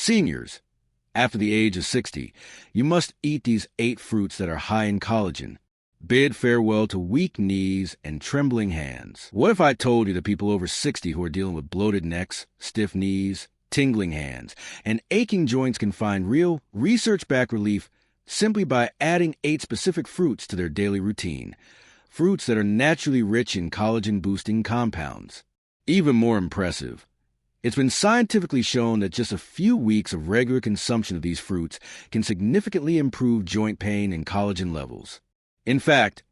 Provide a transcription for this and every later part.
Seniors, after the age of 60, you must eat these 8 fruits that are high in collagen. Bid farewell to weak knees and trembling hands. What if I told you that people over 60 who are dealing with bloated necks, stiff knees, tingling hands, and aching joints can find real, research-backed relief simply by adding 8 specific fruits to their daily routine? Fruits that are naturally rich in collagen-boosting compounds. Even more impressive, it's been scientifically shown that just a few weeks of regular consumption of these fruits can significantly improve joint pain and collagen levels. In fact,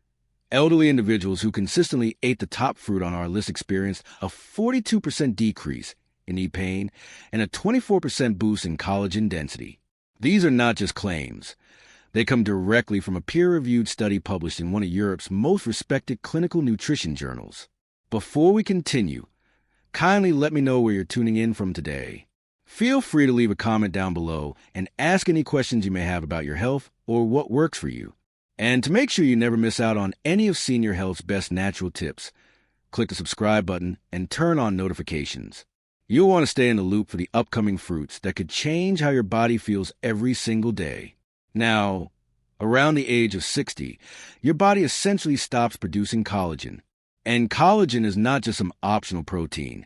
elderly individuals who consistently ate the top fruit on our list experienced a 42% decrease in knee pain and a 24% boost in collagen density. These are not just claims. They come directly from a peer-reviewed study published in one of Europe's most respected clinical nutrition journals. Before we continue, kindly let me know where you're tuning in from today. Feel free to leave a comment down below and ask any questions you may have about your health or what works for you. And to make sure you never miss out on any of Senior Health's best natural tips, click the subscribe button and turn on notifications. You'll want to stay in the loop for the upcoming fruits that could change how your body feels every single day. Now, around the age of 60, your body essentially stops producing collagen. And collagen is not just some optional protein.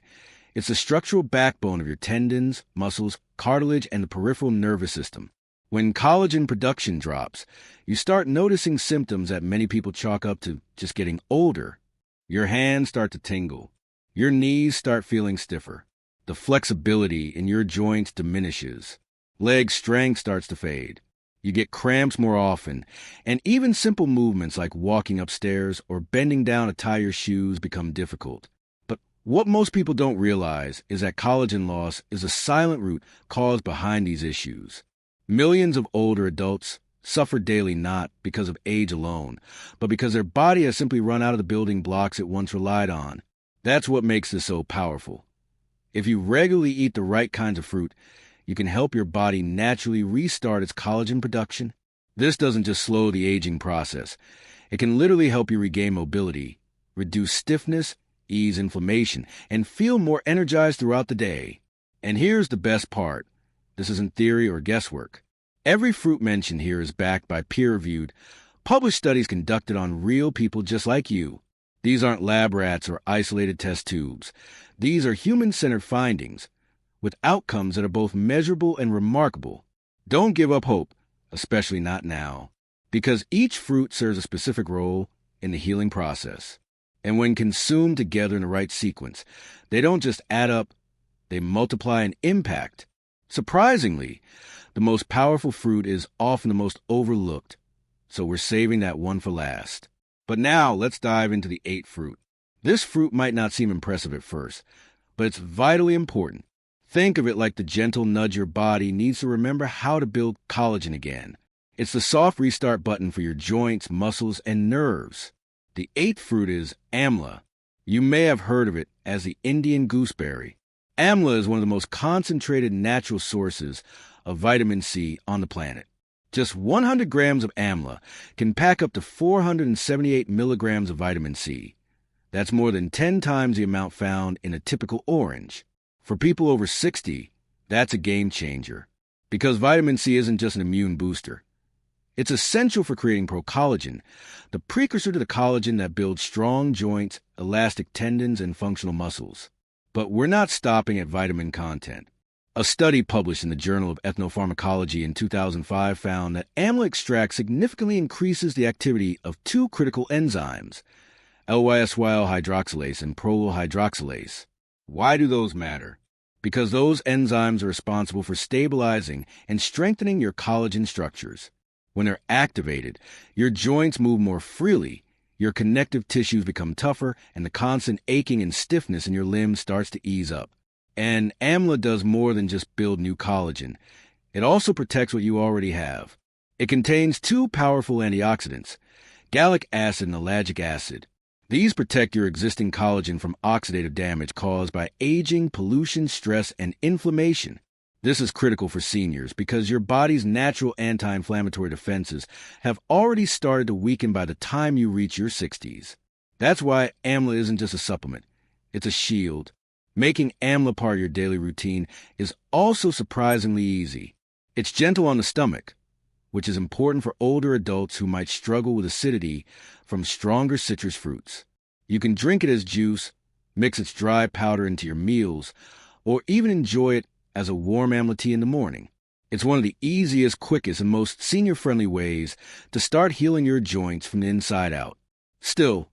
It's the structural backbone of your tendons, muscles, cartilage, and the peripheral nervous system. When collagen production drops, you start noticing symptoms that many people chalk up to just getting older. Your hands start to tingle. Your knees start feeling stiffer. The flexibility in your joints diminishes. Leg strength starts to fade. You get cramps more often, and even simple movements like walking upstairs or bending down to tie your shoes become difficult. But what most people don't realize is that collagen loss is a silent root cause behind these issues. Millions of older adults suffer daily not because of age alone, but because their body has simply run out of the building blocks it once relied on. That's what makes this so powerful. If you regularly eat the right kinds of fruit, you can help your body naturally restart its collagen production. This doesn't just slow the aging process. It can literally help you regain mobility, reduce stiffness, ease inflammation, and feel more energized throughout the day. And here's the best part. This isn't theory or guesswork. Every fruit mentioned here is backed by peer-reviewed, published studies conducted on real people just like you. These aren't lab rats or isolated test tubes. These are human-centered findings, with outcomes that are both measurable and remarkable. Don't give up hope, especially not now, because each fruit serves a specific role in the healing process. And when consumed together in the right sequence, they don't just add up, they multiply and impact. Surprisingly, the most powerful fruit is often the most overlooked, so we're saving that one for last. But now let's dive into the 8th fruit. This fruit might not seem impressive at first, but it's vitally important. Think of it like the gentle nudge your body needs to remember how to build collagen again. It's the soft restart button for your joints, muscles, and nerves. The 8th fruit is amla. You may have heard of it as the Indian gooseberry. Amla is one of the most concentrated natural sources of vitamin C on the planet. Just 100 grams of amla can pack up to 478 milligrams of vitamin C. That's more than 10 times the amount found in a typical orange. For people over 60, that's a game changer, because vitamin C isn't just an immune booster. It's essential for creating procollagen, the precursor to the collagen that builds strong joints, elastic tendons, and functional muscles. But we're not stopping at vitamin content. A study published in the Journal of Ethnopharmacology in 2005 found that amla extract significantly increases the activity of 2 critical enzymes, LYSYL hydroxylase and prolyl hydroxylase. Why do those matter? Because those enzymes are responsible for stabilizing and strengthening your collagen structures. When they're activated, your joints move more freely, your connective tissues become tougher, and the constant aching and stiffness in your limbs starts to ease up. And amla does more than just build new collagen. It also protects what you already have. It contains 2 powerful antioxidants, gallic acid and ellagic acid. These protect your existing collagen from oxidative damage caused by aging, pollution, stress, and inflammation. This is critical for seniors because your body's natural anti-inflammatory defenses have already started to weaken by the time you reach your 60s. That's why amla isn't just a supplement. It's a shield, Making amla part of your daily routine is also surprisingly easy. It's gentle on the stomach, which is important for older adults who might struggle with acidity from stronger citrus fruits. You can drink it as juice, mix its dry powder into your meals, or even enjoy it as a warm amla tea in the morning. It's one of the easiest, quickest, and most senior-friendly ways to start healing your joints from the inside out. Still,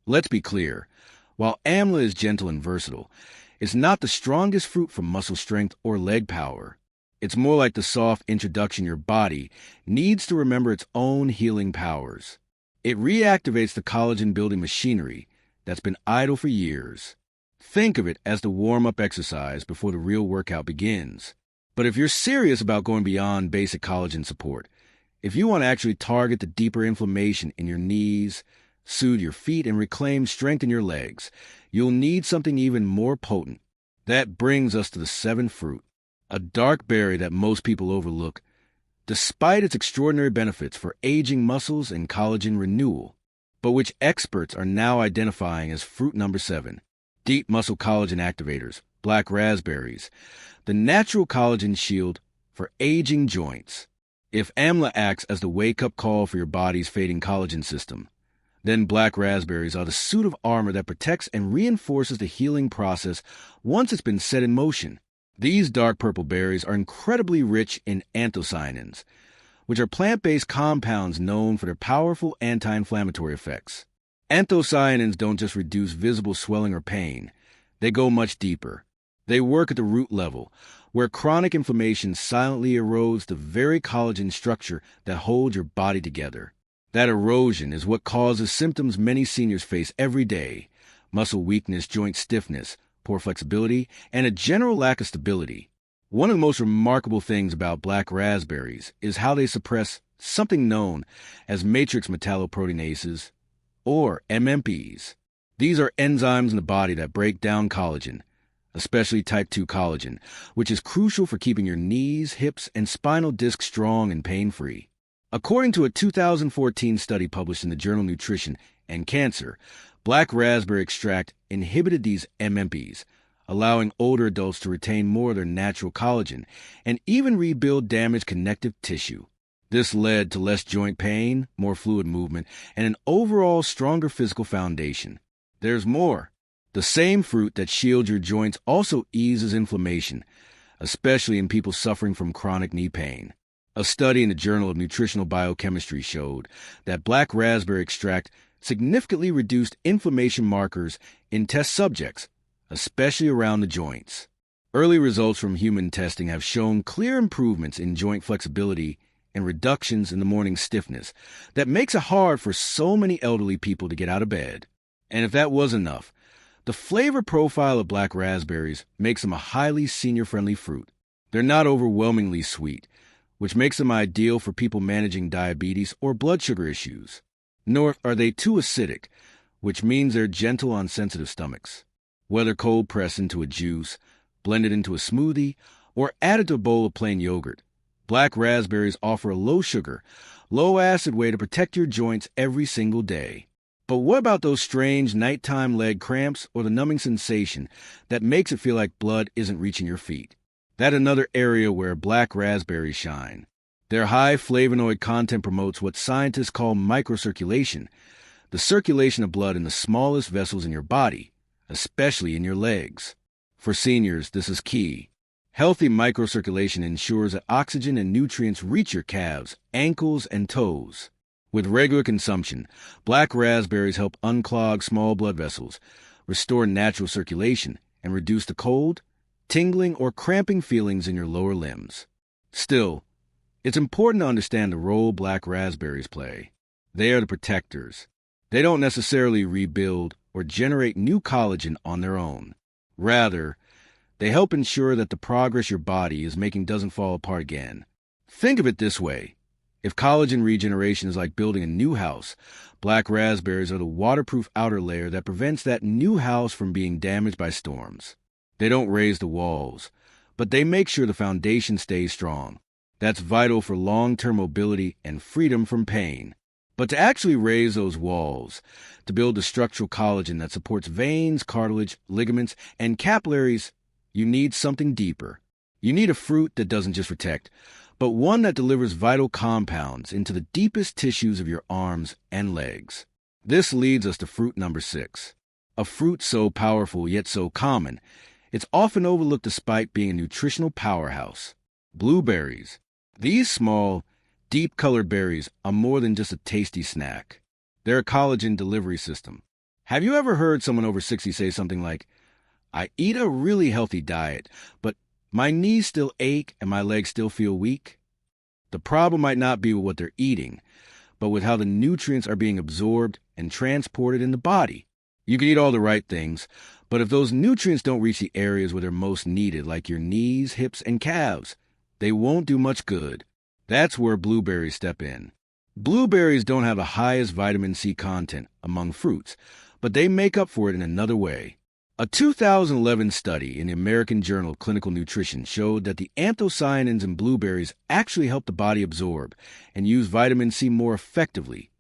let's be clear. While amla is gentle and versatile, it's not the strongest fruit for muscle strength or leg power. It's more like the soft introduction your body needs to remember its own healing powers. It reactivates the collagen-building machinery that's been idle for years. Think of it as the warm-up exercise before the real workout begins. But if you're serious about going beyond basic collagen support, if you want to actually target the deeper inflammation in your knees, soothe your feet, and reclaim strength in your legs, you'll need something even more potent. That brings us to the seventh fruit, a dark berry that most people overlook, despite its extraordinary benefits for aging muscles and collagen renewal, but which experts are now identifying as fruit number 7, deep muscle collagen activators, black raspberries, the natural collagen shield for aging joints. If amla acts as the wake-up call for your body's fading collagen system, then black raspberries are the suit of armor that protects and reinforces the healing process once it's been set in motion. These dark purple berries are incredibly rich in anthocyanins, which are plant-based compounds known for their powerful anti-inflammatory effects. Anthocyanins don't just reduce visible swelling or pain. They go much deeper. They work at the root level, where chronic inflammation silently erodes the very collagen structure that holds your body together. That erosion is what causes symptoms many seniors face every day: muscle weakness, joint stiffness, poor flexibility, and a general lack of stability. One of the most remarkable things about black raspberries is how they suppress something known as matrix metalloproteinases, or MMPs. These are enzymes in the body that break down collagen, especially type 2 collagen, which is crucial for keeping your knees, hips, and spinal disc strong and pain-free. According to a 2014 study published in the journal Nutrition and Cancer, black raspberry extract inhibited these MMPs, allowing older adults to retain more of their natural collagen and even rebuild damaged connective tissue. This led to less joint pain, more fluid movement, and an overall stronger physical foundation. There's more. The same fruit that shields your joints also eases inflammation, especially in people suffering from chronic knee pain. A study in the Journal of Nutritional Biochemistry showed that black raspberry extract significantly reduced inflammation markers in test subjects, especially around the joints. Early results from human testing have shown clear improvements in joint flexibility and reductions in the morning stiffness that makes it hard for so many elderly people to get out of bed. And if that wasn't enough, the flavor profile of black raspberries makes them a highly senior-friendly fruit. They're not overwhelmingly sweet, which makes them ideal for people managing diabetes or blood sugar issues. Nor are they too acidic, which means they're gentle on sensitive stomachs. Whether cold pressed into a juice, blended into a smoothie, or added to a bowl of plain yogurt, black raspberries offer a low-sugar, low-acid way to protect your joints every single day. But what about those strange nighttime leg cramps or the numbing sensation that makes it feel like blood isn't reaching your feet? That's another area where black raspberries shine. Their high flavonoid content promotes what scientists call microcirculation, the circulation of blood in the smallest vessels in your body, especially in your legs. For seniors, this is key. Healthy microcirculation ensures that oxygen and nutrients reach your calves, ankles, and toes. With regular consumption, black raspberries help unclog small blood vessels, restore natural circulation, and reduce the cold, tingling, or cramping feelings in your lower limbs. Still, it's important to understand the role black raspberries play. They are the protectors. They don't necessarily rebuild or generate new collagen on their own. Rather, they help ensure that the progress your body is making doesn't fall apart again. Think of it this way. If collagen regeneration is like building a new house, black raspberries are the waterproof outer layer that prevents that new house from being damaged by storms. They don't raise the walls, but they make sure the foundation stays strong. That's vital for long-term mobility and freedom from pain. But to actually raise those walls, to build the structural collagen that supports veins, cartilage, ligaments, and capillaries, you need something deeper. You need a fruit that doesn't just protect, but one that delivers vital compounds into the deepest tissues of your arms and legs. This leads us to fruit number 6. A fruit so powerful yet so common, it's often overlooked despite being a nutritional powerhouse. Blueberries. These small, deep-colored berries are more than just a tasty snack. They're a collagen delivery system. Have you ever heard someone over 60 say something like, "I eat a really healthy diet, but my knees still ache and my legs still feel weak"? The problem might not be with what they're eating, but with how the nutrients are being absorbed and transported in the body. You can eat all the right things, but if those nutrients don't reach the areas where they're most needed, like your knees, hips, and calves, they won't do much good. That's where blueberries step in. Blueberries don't have the highest vitamin C content among fruits, but they make up for it in another way. A 2011 study in the American Journal of Clinical Nutrition showed that the anthocyanins in blueberries actually help the body absorb and use vitamin C more effectively,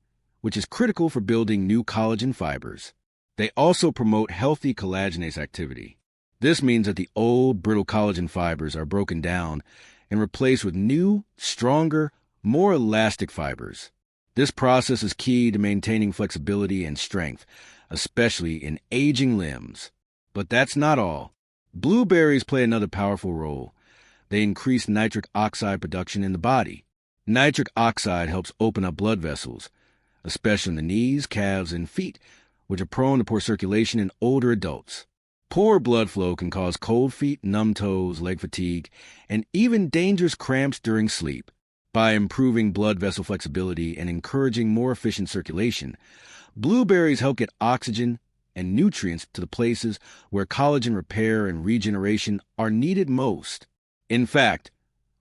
which is critical for building new collagen fibers. They also promote healthy collagenase activity. This means that the old, brittle collagen fibers are broken down and replaced with new, stronger, more elastic fibers. This process is key to maintaining flexibility and strength, especially in aging limbs. But that's not all. Blueberries play another powerful role. They increase nitric oxide production in the body. Nitric oxide helps open up blood vessels, especially in the knees, calves, and feet, which are prone to poor circulation in older adults. Poor blood flow can cause cold feet, numb toes, leg fatigue, and even dangerous cramps during sleep. By improving blood vessel flexibility and encouraging more efficient circulation, blueberries help get oxygen and nutrients to the places where collagen repair and regeneration are needed most. In fact,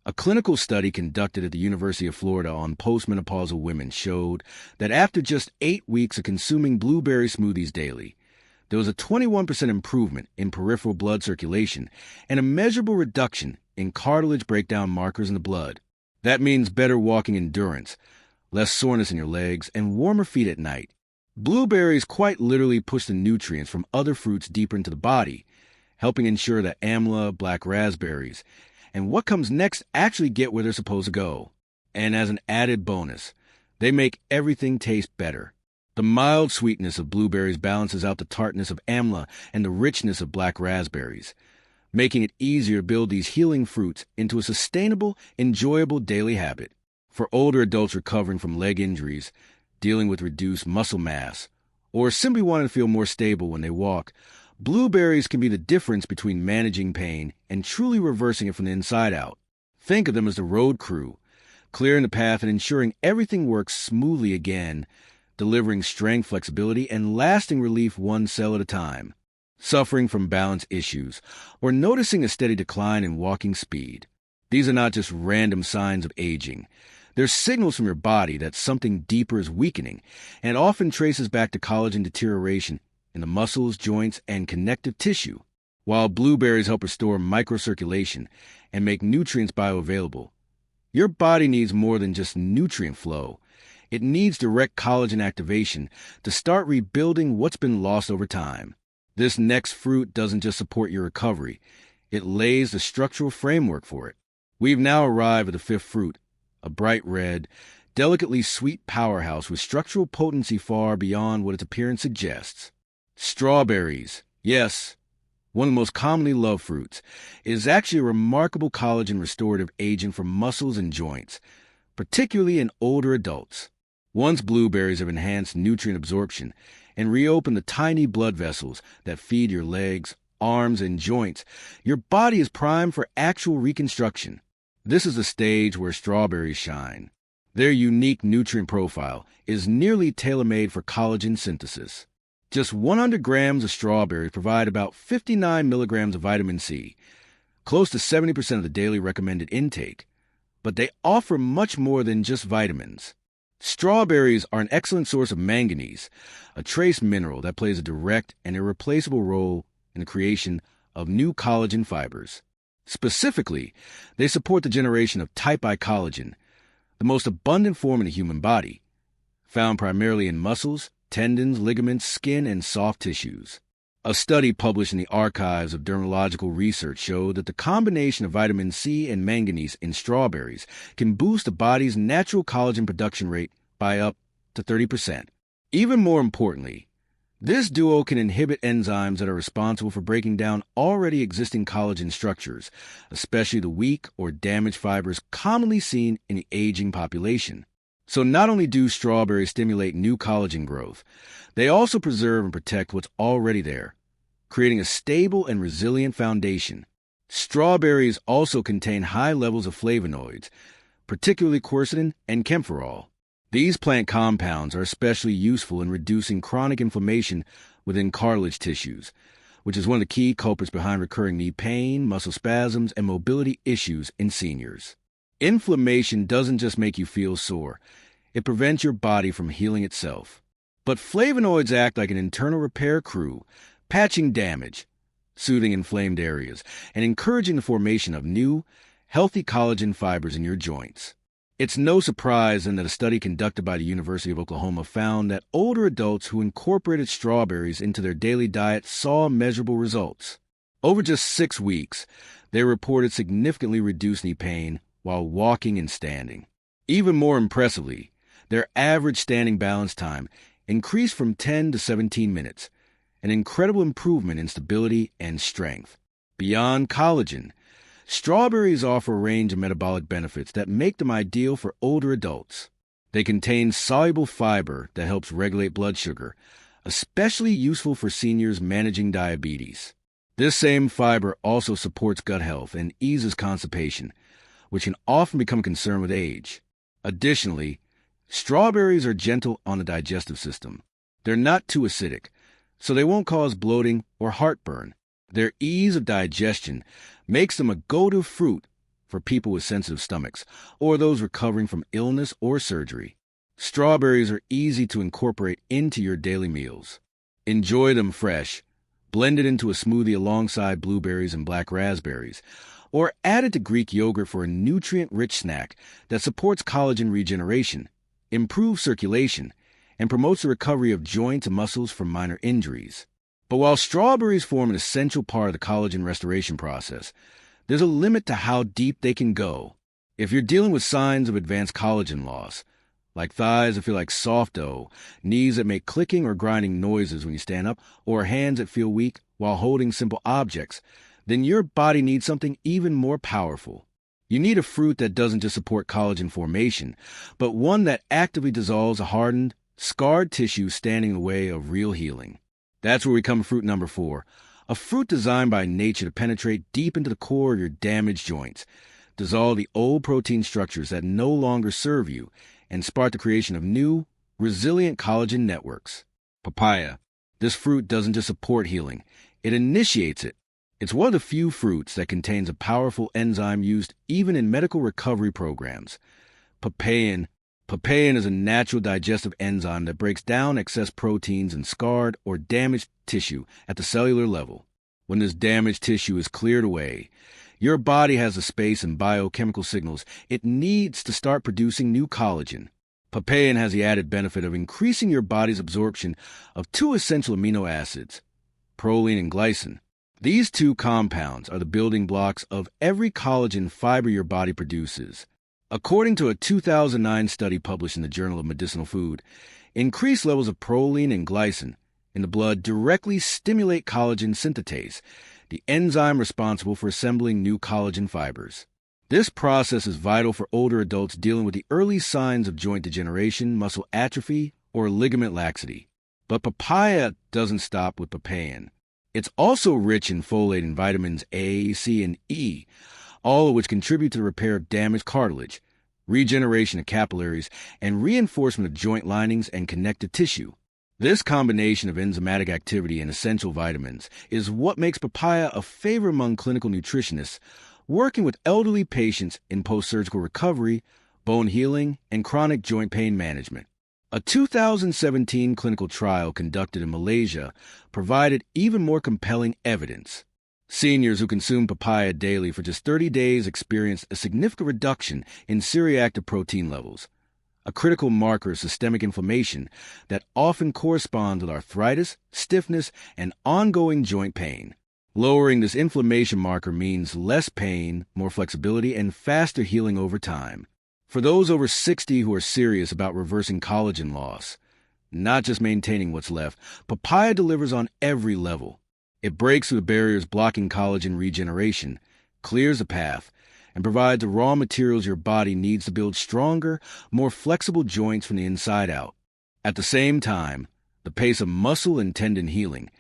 a clinical study conducted at the University of Florida on postmenopausal women showed that after just 8 weeks of consuming blueberry smoothies daily, there was a 21% improvement in peripheral blood circulation and a measurable reduction in cartilage breakdown markers in the blood. That means better walking endurance, less soreness in your legs, and warmer feet at night. Blueberries quite literally push the nutrients from other fruits deeper into the body, helping ensure that amla, black raspberries, and what comes next actually get where they're supposed to go. And as an added bonus, they make everything taste better. The mild sweetness of blueberries balances out the tartness of amla and the richness of black raspberries, making it easier to build these healing fruits into a sustainable, enjoyable daily habit. For older adults recovering from leg injuries, dealing with reduced muscle mass, or simply wanting to feel more stable when they walk, blueberries can be the difference between managing pain and truly reversing it from the inside out. Think of them as the road crew, clearing the path and ensuring everything works smoothly again, delivering strength, flexibility, and lasting relief one cell at a time. Suffering from balance issues, or noticing a steady decline in walking speed. These are not just random signs of aging. They're signals from your body that something deeper is weakening, and often traces back to collagen deterioration in the muscles, joints, and connective tissue. While blueberries help restore microcirculation and make nutrients bioavailable, your body needs more than just nutrient flow. It needs direct collagen activation to start rebuilding what's been lost over time. This next fruit doesn't just support your recovery, it lays the structural framework for it. We've now arrived at the 5th fruit, a bright red, delicately sweet powerhouse with structural potency far beyond what its appearance suggests. Strawberries. Yes, one of the most commonly loved fruits. It is actually a remarkable collagen restorative agent for muscles and joints, particularly in older adults. Once blueberries have enhanced nutrient absorption and reopened the tiny blood vessels that feed your legs, arms, and joints, your body is primed for actual reconstruction. This is the stage where strawberries shine. Their unique nutrient profile is nearly tailor-made for collagen synthesis. Just 100 grams of strawberries provide about 59 milligrams of vitamin C, close to 70% of the daily recommended intake. But they offer much more than just vitamins. Strawberries are an excellent source of manganese, a trace mineral that plays a direct and irreplaceable role in the creation of new collagen fibers. Specifically, they support the generation of type I collagen, the most abundant form in the human body. found primarily in muscles, tendons, ligaments, skin, and soft tissues. A study published in the Archives of Dermatological Research showed that the combination of vitamin C and manganese in strawberries can boost the body's natural collagen production rate by up to 30%. Even more importantly, this duo can inhibit enzymes that are responsible for breaking down already existing collagen structures, especially the weak or damaged fibers commonly seen in the aging population. So not only do strawberries stimulate new collagen growth, they also preserve and protect what's already there, creating a stable and resilient foundation. Strawberries also contain high levels of flavonoids, particularly quercetin and camphorol. These plant compounds are especially useful in reducing chronic inflammation within cartilage tissues, which is one of the key culprits behind recurring knee pain, muscle spasms, and mobility issues in seniors. Inflammation doesn't just make you feel sore, it prevents your body from healing itself. But flavonoids act like an internal repair crew, patching damage, soothing inflamed areas, and encouraging the formation of new, healthy collagen fibers in your joints. It's no surprise then that a study conducted by the University of Oklahoma found that older adults who incorporated strawberries into their daily diet saw measurable results. Over just 6 weeks, they reported significantly reduced knee pain while walking and standing. Even more impressively, their average standing balance time increased from 10 to 17 minutes, an incredible improvement in stability and strength. Beyond collagen, strawberries offer a range of metabolic benefits that make them ideal for older adults. They contain soluble fiber that helps regulate blood sugar, especially useful for seniors managing diabetes. This same fiber also supports gut health and eases constipation, which can often become a concern with age. Additionally, strawberries are gentle on the digestive system. They're not too acidic, so they won't cause bloating or heartburn. Their ease of digestion makes them a go-to fruit for people with sensitive stomachs or those recovering from illness or surgery. Strawberries are easy to incorporate into your daily meals. Enjoy them fresh, blended into a smoothie alongside blueberries and black raspberries, or added to Greek yogurt for a nutrient-rich snack that supports collagen regeneration, improves circulation, and promotes the recovery of joints and muscles from minor injuries. But while strawberries form an essential part of the collagen restoration process, there's a limit to how deep they can go. If you're dealing with signs of advanced collagen loss, like thighs that feel like soft dough, knees that make clicking or grinding noises when you stand up, or hands that feel weak while holding simple objects, then your body needs something even more powerful. You need a fruit that doesn't just support collagen formation, but one that actively dissolves a hardened, scarred tissue standing in the way of real healing. That's where we come to fruit number 4, a fruit designed by nature to penetrate deep into the core of your damaged joints, dissolve the old protein structures that no longer serve you, and spark the creation of new, resilient collagen networks. Papaya. This fruit doesn't just support healing, it initiates it. It's one of the few fruits that contains a powerful enzyme used even in medical recovery programs. Papain is a natural digestive enzyme that breaks down excess proteins in scarred or damaged tissue at the cellular level. When this damaged tissue is cleared away, your body has the space and biochemical signals it needs to start producing new collagen. Papain has the added benefit of increasing your body's absorption of 2 essential amino acids, proline and glycine. These 2 compounds are the building blocks of every collagen fiber your body produces. According to a 2009 study published in the Journal of Medicinal Food, increased levels of proline and glycine in the blood directly stimulate collagen synthetase, the enzyme responsible for assembling new collagen fibers. This process is vital for older adults dealing with the early signs of joint degeneration, muscle atrophy, or ligament laxity. But papaya doesn't stop with papain. It's also rich in folate and vitamins A, C, and E, all of which contribute to the repair of damaged cartilage, regeneration of capillaries, and reinforcement of joint linings and connective tissue. This combination of enzymatic activity and essential vitamins is what makes papaya a favorite among clinical nutritionists working with elderly patients in post-surgical recovery, bone healing, and chronic joint pain management. A 2017 clinical trial conducted in Malaysia provided even more compelling evidence. Seniors who consumed papaya daily for just 30 days experienced a significant reduction in C-reactive protein levels, a critical marker of systemic inflammation that often corresponds with arthritis, stiffness, and ongoing joint pain. Lowering this inflammation marker means less pain, more flexibility, and faster healing over time. For those over 60 who are serious about reversing collagen loss, not just maintaining what's left, papaya delivers on every level. It breaks through the barriers blocking collagen regeneration, clears a path, and provides the raw materials your body needs to build stronger, more flexible joints from the inside out. At the same time, the pace of muscle and tendon healing,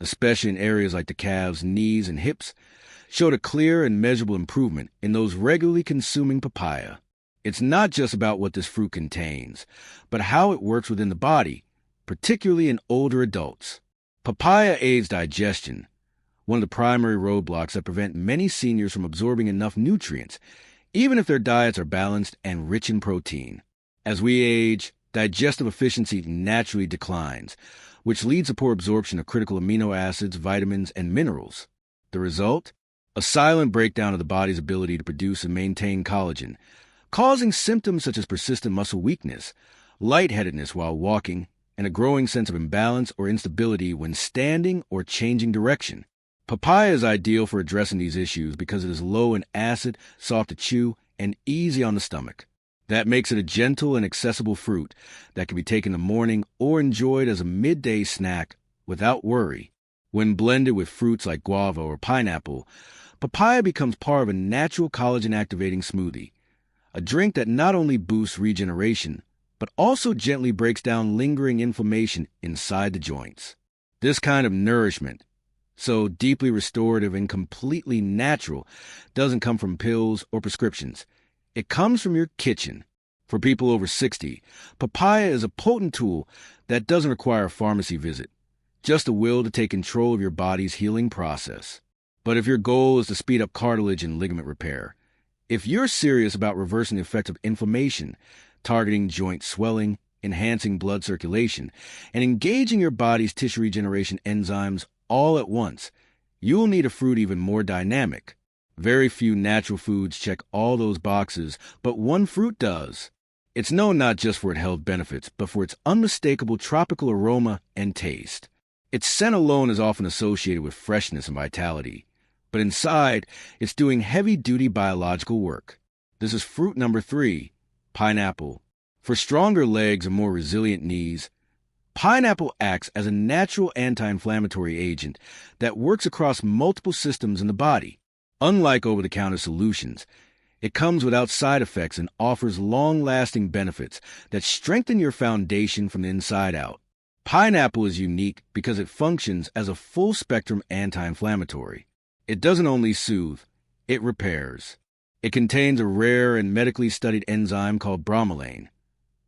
especially in areas like the calves, knees, and hips, showed a clear and measurable improvement in those regularly consuming papaya. It's not just about what this fruit contains, but how it works within the body, particularly in older adults. Papaya aids digestion, one of the primary roadblocks that prevent many seniors from absorbing enough nutrients, even if their diets are balanced and rich in protein. As we age, digestive efficiency naturally declines, which leads to poor absorption of critical amino acids, vitamins, and minerals. The result? A silent breakdown of the body's ability to produce and maintain collagen, causing symptoms such as persistent muscle weakness, lightheadedness while walking, and a growing sense of imbalance or instability when standing or changing direction. Papaya is ideal for addressing these issues because it is low in acid, soft to chew, and easy on the stomach. That makes it a gentle and accessible fruit that can be taken in the morning or enjoyed as a midday snack without worry. When blended with fruits like guava or pineapple, papaya becomes part of a natural collagen-activating smoothie, a drink that not only boosts regeneration, but also gently breaks down lingering inflammation inside the joints. This kind of nourishment, so deeply restorative and completely natural, doesn't come from pills or prescriptions. It comes from your kitchen. For people over 60, papaya is a potent tool that doesn't require a pharmacy visit, just a will to take control of your body's healing process. But if your goal is to speed up cartilage and ligament repair, if you're serious about reversing the effects of inflammation, targeting joint swelling, enhancing blood circulation, and engaging your body's tissue regeneration enzymes all at once, you'll need a fruit even more dynamic. Very few natural foods check all those boxes, but one fruit does. It's known not just for its health benefits, but for its unmistakable tropical aroma and taste. Its scent alone is often associated with freshness and vitality, but inside, it's doing heavy-duty biological work. This is fruit number 3, pineapple. For stronger legs and more resilient knees, pineapple acts as a natural anti-inflammatory agent that works across multiple systems in the body. Unlike over-the-counter solutions, it comes without side effects and offers long-lasting benefits that strengthen your foundation from the inside out. Pineapple is unique because it functions as a full-spectrum anti-inflammatory. It doesn't only soothe, it repairs. It contains a rare and medically studied enzyme called bromelain,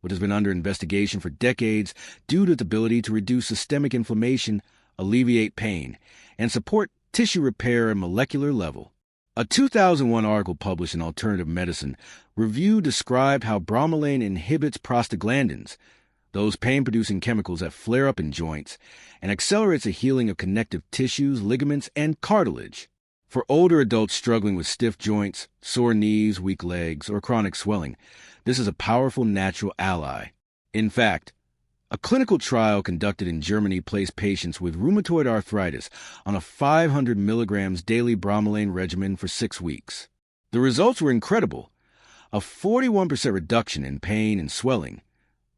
which has been under investigation for decades due to its ability to reduce systemic inflammation, alleviate pain, and support tissue repair at a molecular level. A 2001 article published in Alternative Medicine Review described how bromelain inhibits prostaglandins, those pain-producing chemicals that flare up in joints, and accelerates the healing of connective tissues, ligaments, and cartilage. For older adults struggling with stiff joints, sore knees, weak legs, or chronic swelling, this is a powerful natural ally. In fact, a clinical trial conducted in Germany placed patients with rheumatoid arthritis on a 500 milligrams daily bromelain regimen for 6 weeks. The results were incredible. A 41% reduction in pain and swelling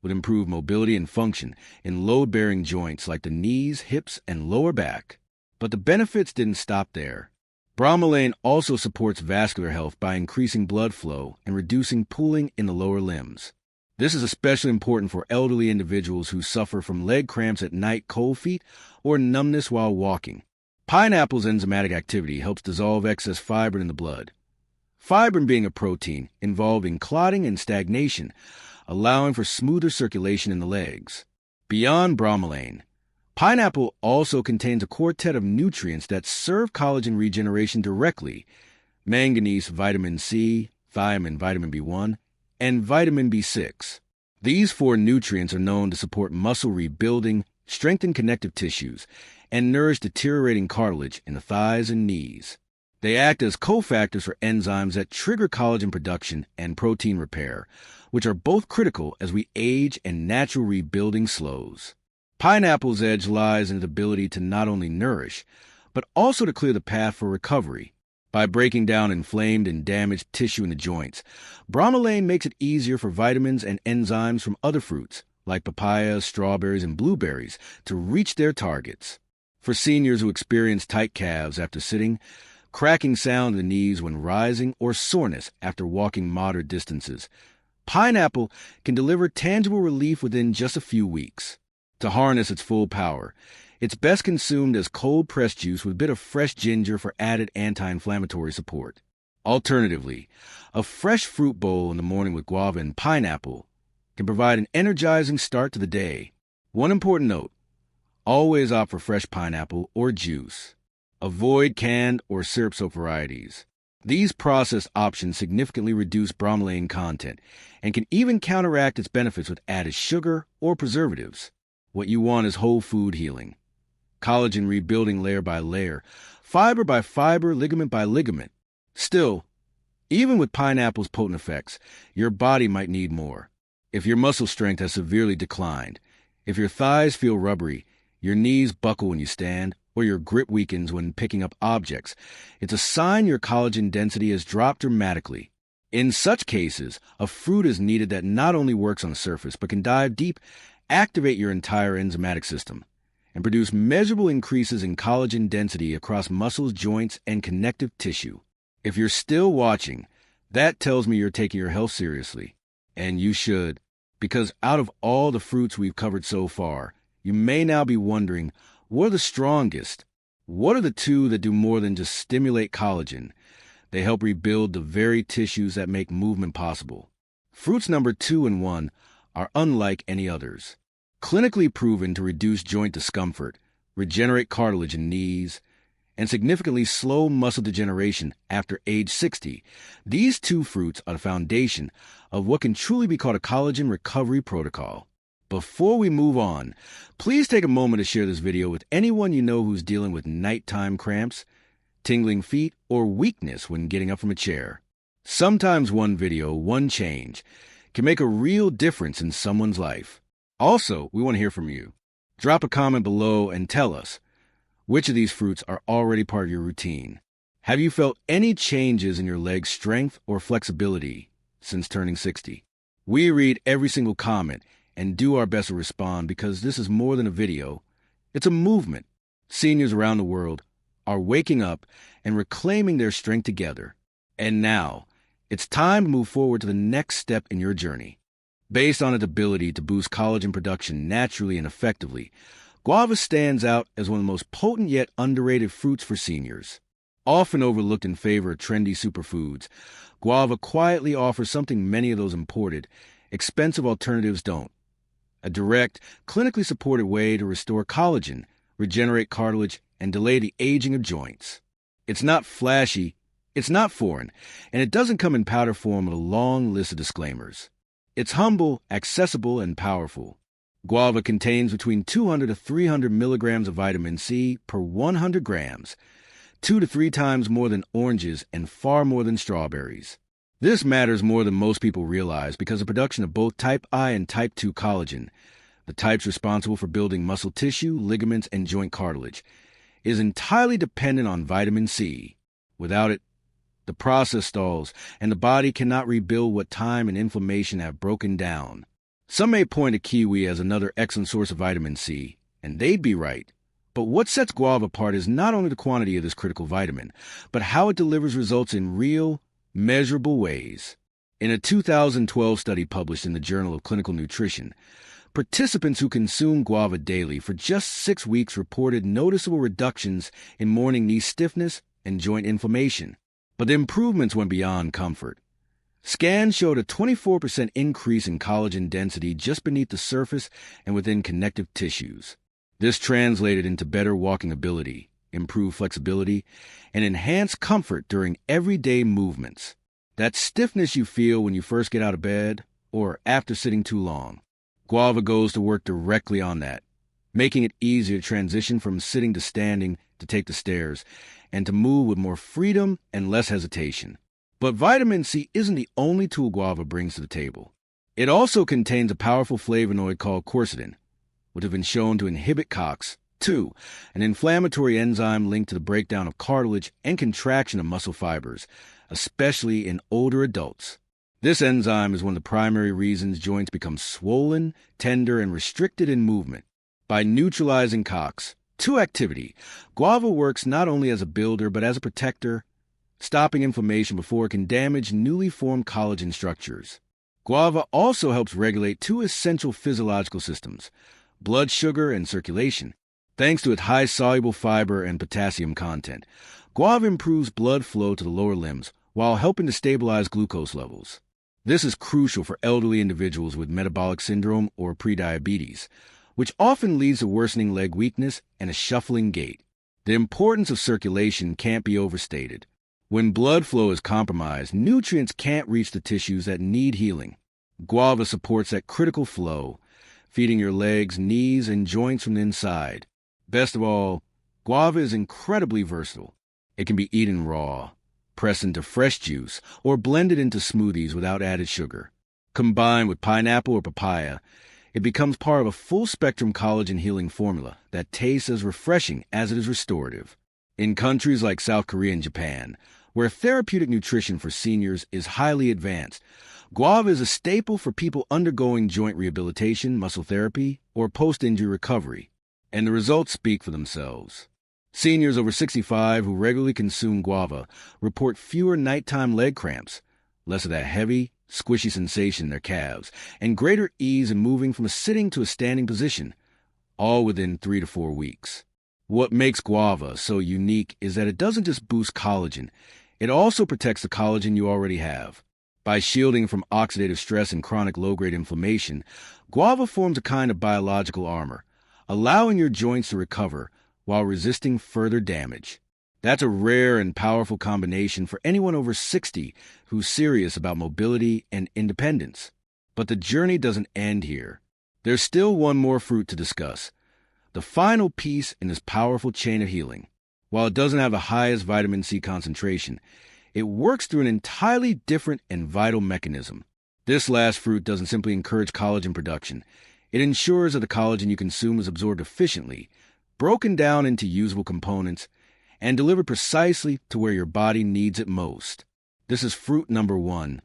would improve mobility and function in load-bearing joints like the knees, hips, and lower back. But the benefits didn't stop there. Bromelain also supports vascular health by increasing blood flow and reducing pooling in the lower limbs. This is especially important for elderly individuals who suffer from leg cramps at night, cold feet, or numbness while walking. Pineapple's enzymatic activity helps dissolve excess fibrin in the blood. Fibrin being a protein involved in clotting and stagnation, allowing for smoother circulation in the legs. Beyond bromelain, pineapple also contains a quartet of nutrients that serve collagen regeneration directly: manganese, vitamin C, thiamine, vitamin B1, and vitamin B6. These 4 nutrients are known to support muscle rebuilding, strengthen connective tissues, and nourish deteriorating cartilage in the thighs and knees. They act as cofactors for enzymes that trigger collagen production and protein repair, which are both critical as we age and natural rebuilding slows. Pineapple's edge lies in its ability to not only nourish, but also to clear the path for recovery. By breaking down inflamed and damaged tissue in the joints, bromelain makes it easier for vitamins and enzymes from other fruits, like papayas, strawberries, and blueberries, to reach their targets. For seniors who experience tight calves after sitting, cracking sound in the knees when rising, or soreness after walking moderate distances, pineapple can deliver tangible relief within just a few weeks. To harness its full power, it's best consumed as cold-pressed juice with a bit of fresh ginger for added anti-inflammatory support. Alternatively, a fresh fruit bowl in the morning with guava and pineapple can provide an energizing start to the day. One important note: always opt for fresh pineapple or juice. Avoid canned or syrup soap varieties. These processed options significantly reduce bromelain content and can even counteract its benefits with added sugar or preservatives. What you want is whole food healing. Collagen rebuilding layer by layer, fiber by fiber, ligament by ligament. Still, even with pineapple's potent effects, your body might need more. If your muscle strength has severely declined, if your thighs feel rubbery, your knees buckle when you stand, or your grip weakens when picking up objects, it's a sign your collagen density has dropped dramatically. In such cases, a fruit is needed that not only works on the surface, but can dive deep, activate your entire enzymatic system, and produce measurable increases in collagen density across muscles, joints, and connective tissue. If you're still watching, that tells me you're taking your health seriously. And you should, because out of all the fruits we've covered so far, you may now be wondering, what are the strongest? What are the two that do more than just stimulate collagen? They help rebuild the very tissues that make movement possible. Fruits number 2 and 1 are unlike any others. Clinically proven to reduce joint discomfort, regenerate cartilage in knees, and significantly slow muscle degeneration after age 60, these 2 fruits are the foundation of what can truly be called a collagen recovery protocol. Before we move on, please take a moment to share this video with anyone you know who's dealing with nighttime cramps, tingling feet, or weakness when getting up from a chair. Sometimes one video, one change, can make a real difference in someone's life. Also, we want to hear from you. Drop a comment below and tell us, which of these fruits are already part of your routine? Have you felt any changes in your leg strength or flexibility since turning 60? We read every single comment and do our best to respond because this is more than a video. It's a movement. Seniors around the world are waking up and reclaiming their strength together. And now, it's time to move forward to the next step in your journey. Based on its ability to boost collagen production naturally and effectively, guava stands out as one of the most potent yet underrated fruits for seniors. Often overlooked in favor of trendy superfoods, guava quietly offers something many of those imported, expensive alternatives don't: a direct, clinically supported way to restore collagen, regenerate cartilage, and delay the aging of joints. It's not flashy, it's not foreign, and it doesn't come in powder form with a long list of disclaimers. It's humble, accessible, and powerful. Guava contains between 200 to 300 milligrams of vitamin C per 100 grams, 2 to 3 times more than oranges and far more than strawberries. This matters more than most people realize because the production of both type I and type 2 collagen, the types responsible for building muscle tissue, ligaments, and joint cartilage, is entirely dependent on vitamin C. Without it, the process stalls, and the body cannot rebuild what time and inflammation have broken down. Some may point to kiwi as another excellent source of vitamin C, and they'd be right. But what sets guava apart is not only the quantity of this critical vitamin, but how it delivers results in real, measurable ways. In a 2012 study published in the Journal of Clinical Nutrition, participants who consumed guava daily for just 6 weeks reported noticeable reductions in morning knee stiffness and joint inflammation. But the improvements went beyond comfort. Scans showed a 24% increase in collagen density just beneath the surface and within connective tissues. This translated into better walking ability, improved flexibility, and enhanced comfort during everyday movements. That stiffness you feel when you first get out of bed or after sitting too long. Guava goes to work directly on that, making it easier to transition from sitting to standing to take the stairs, and to move with more freedom and less hesitation. But vitamin C isn't the only tool guava brings to the table. It also contains a powerful flavonoid called quercetin, which has been shown to inhibit COX-2, an inflammatory enzyme linked to the breakdown of cartilage and contraction of muscle fibers, especially in older adults. This enzyme is one of the primary reasons joints become swollen, tender, and restricted in movement. By neutralizing COX-2 activity, guava works not only as a builder but as a protector, stopping inflammation before it can damage newly formed collagen structures. Guava also helps regulate two essential physiological systems, blood sugar and circulation. Thanks to its high soluble fiber and potassium content, guava improves blood flow to the lower limbs while helping to stabilize glucose levels. This is crucial for elderly individuals with metabolic syndrome or prediabetes, which often leads to worsening leg weakness and a shuffling gait. The importance of circulation can't be overstated. When blood flow is compromised, nutrients can't reach the tissues that need healing. Guava supports that critical flow, feeding your legs, knees, and joints from the inside. Best of all, guava is incredibly versatile. It can be eaten raw, pressed into fresh juice, or blended into smoothies without added sugar. Combined with pineapple or papaya, it becomes part of a full-spectrum collagen healing formula that tastes as refreshing as it is restorative. In countries like South Korea and Japan, where therapeutic nutrition for seniors is highly advanced, guava is a staple for people undergoing joint rehabilitation, muscle therapy, or post-injury recovery, and the results speak for themselves. Seniors over 65 who regularly consume guava report fewer nighttime leg cramps, less of that heavy, squishy sensation in their calves, and greater ease in moving from a sitting to a standing position, all within 3 to 4 weeks. What makes guava so unique is that it doesn't just boost collagen, it also protects the collagen you already have. By shielding from oxidative stress and chronic low-grade inflammation, guava forms a kind of biological armor, allowing your joints to recover while resisting further damage. That's a rare and powerful combination for anyone over 60 who's serious about mobility and independence. But the journey doesn't end here. There's still one more fruit to discuss, the final piece in this powerful chain of healing. While it doesn't have the highest vitamin C concentration, it works through an entirely different and vital mechanism. This last fruit doesn't simply encourage collagen production. It ensures that the collagen you consume is absorbed efficiently, broken down into usable components, and delivered precisely to where your body needs it most. This is fruit number 1,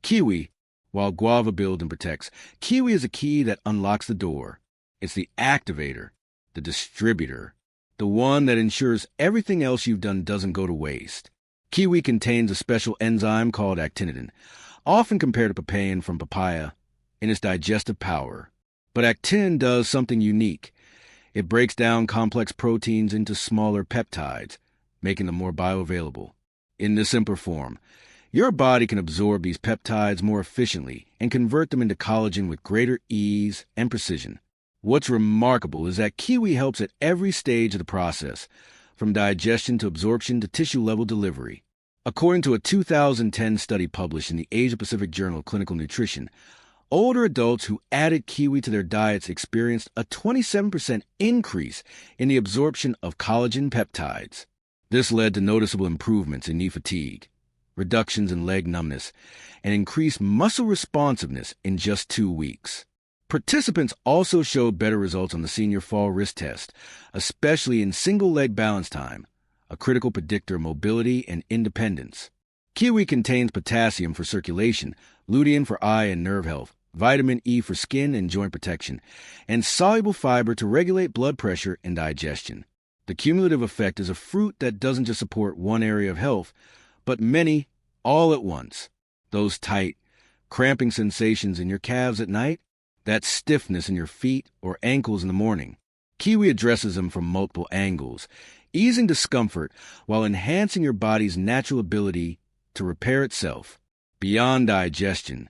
kiwi. While guava builds and protects, kiwi is a key that unlocks the door. It's the activator, the distributor, the one that ensures everything else you've done doesn't go to waste. Kiwi contains a special enzyme called actinitin, often compared to papain from papaya, in its digestive power. But actinitin does something unique. It breaks down complex proteins into smaller peptides, making them more bioavailable. In this simpler form, your body can absorb these peptides more efficiently and convert them into collagen with greater ease and precision. What's remarkable is that kiwi helps at every stage of the process, from digestion to absorption to tissue-level delivery. According to a 2010 study published in the Asia-Pacific Journal of Clinical Nutrition, older adults who added kiwi to their diets experienced a 27% increase in the absorption of collagen peptides. This led to noticeable improvements in knee fatigue, reductions in leg numbness, and increased muscle responsiveness in just 2 weeks. Participants also showed better results on the senior fall wrist test, especially in single-leg balance time, a critical predictor of mobility and independence. Kiwi contains potassium for circulation, lutein for eye and nerve health, vitamin E for skin and joint protection, and soluble fiber to regulate blood pressure and digestion. The cumulative effect is a fruit that doesn't just support one area of health, but many all at once. Those tight, cramping sensations in your calves at night, that stiffness in your feet or ankles in the morning. Kiwi addresses them from multiple angles, easing discomfort while enhancing your body's natural ability to repair itself. Beyond digestion,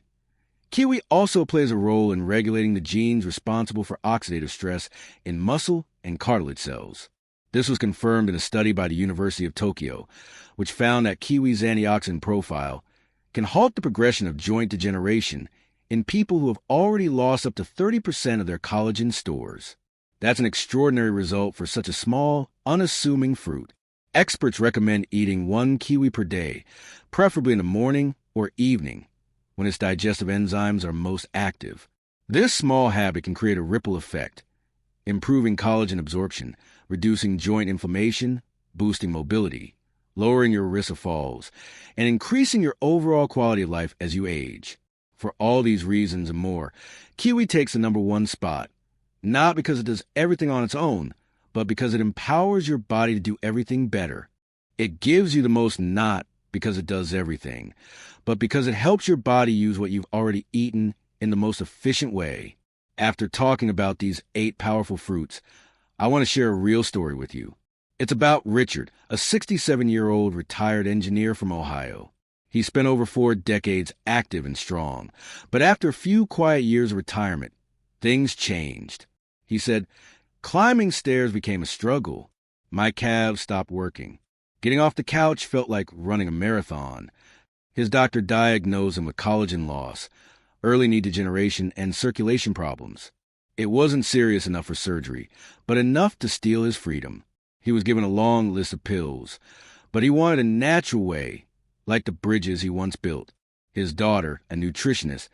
kiwi also plays a role in regulating the genes responsible for oxidative stress in muscle and cartilage cells. This was confirmed in a study by the University of Tokyo, which found that kiwi's antioxidant profile can halt the progression of joint degeneration in people who have already lost up to 30% of their collagen stores. That's an extraordinary result for such a small, unassuming fruit. Experts recommend eating 1 kiwi per day, preferably in the morning or evening, when its digestive enzymes are most active. This small habit can create a ripple effect, improving collagen absorption, reducing joint inflammation, boosting mobility, lowering your risk of falls, and increasing your overall quality of life as you age. For all these reasons and more, kiwi takes the #1 spot, not because it does everything on its own, but because it empowers your body to do everything better. It gives you the most not because it does everything, but because it helps your body use what you've already eaten in the most efficient way. After talking about these 8 powerful fruits, I want to share a real story with you. It's about Richard, a 67-year-old retired engineer from Ohio. He spent over 4 decades active and strong, but after a few quiet years of retirement, things changed. He said, "Climbing stairs became a struggle. My calves stopped working. Getting off the couch felt like running a marathon." His doctor diagnosed him with collagen loss, early knee degeneration, and circulation problems. It wasn't serious enough for surgery, but enough to steal his freedom. He was given a long list of pills, but he wanted a natural way, like the bridges he once built. His daughter, a nutritionist,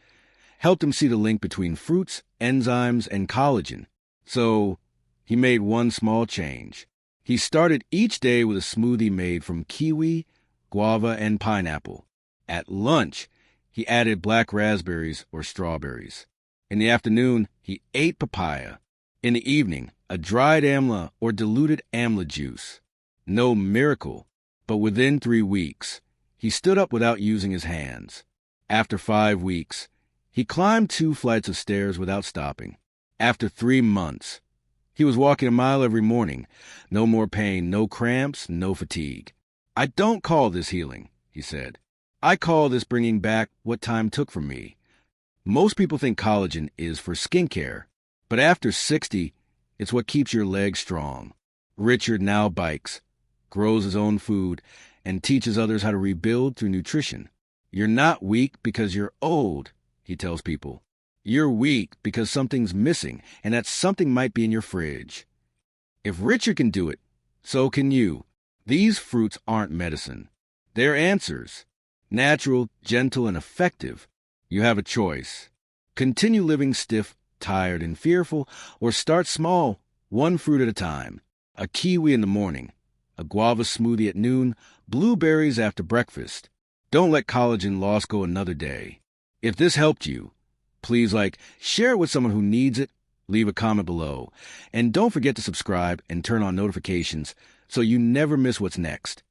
helped him see the link between fruits, enzymes, and collagen. So he made one small change. He started each day with a smoothie made from kiwi, guava, and pineapple. At lunch, he added black raspberries or strawberries. In the afternoon, he ate papaya. In the evening, a dried amla or diluted amla juice. No miracle, but within 3 weeks, he stood up without using his hands. After 5 weeks, he climbed 2 flights of stairs without stopping. After 3 months, he was walking a mile every morning. No more pain, no cramps, no fatigue. "I don't call this healing," he said. "I call this bringing back what time took from me." Most people think collagen is for skincare, but after 60, it's what keeps your legs strong. Richard now bikes, grows his own food, and teaches others how to rebuild through nutrition. "You're not weak because you're old," he tells people. "You're weak because something's missing, and that something might be in your fridge." If Richard can do it, so can you. These fruits aren't medicine. They're answers. Natural, gentle, and effective. You have a choice. Continue living stiff, tired, and fearful, or start small, 1 fruit at a time. A kiwi in the morning, a guava smoothie at noon, blueberries after breakfast. Don't let collagen loss go another day. If this helped you, please share it with someone who needs it, leave a comment below, and don't forget to subscribe and turn on notifications so you never miss what's next.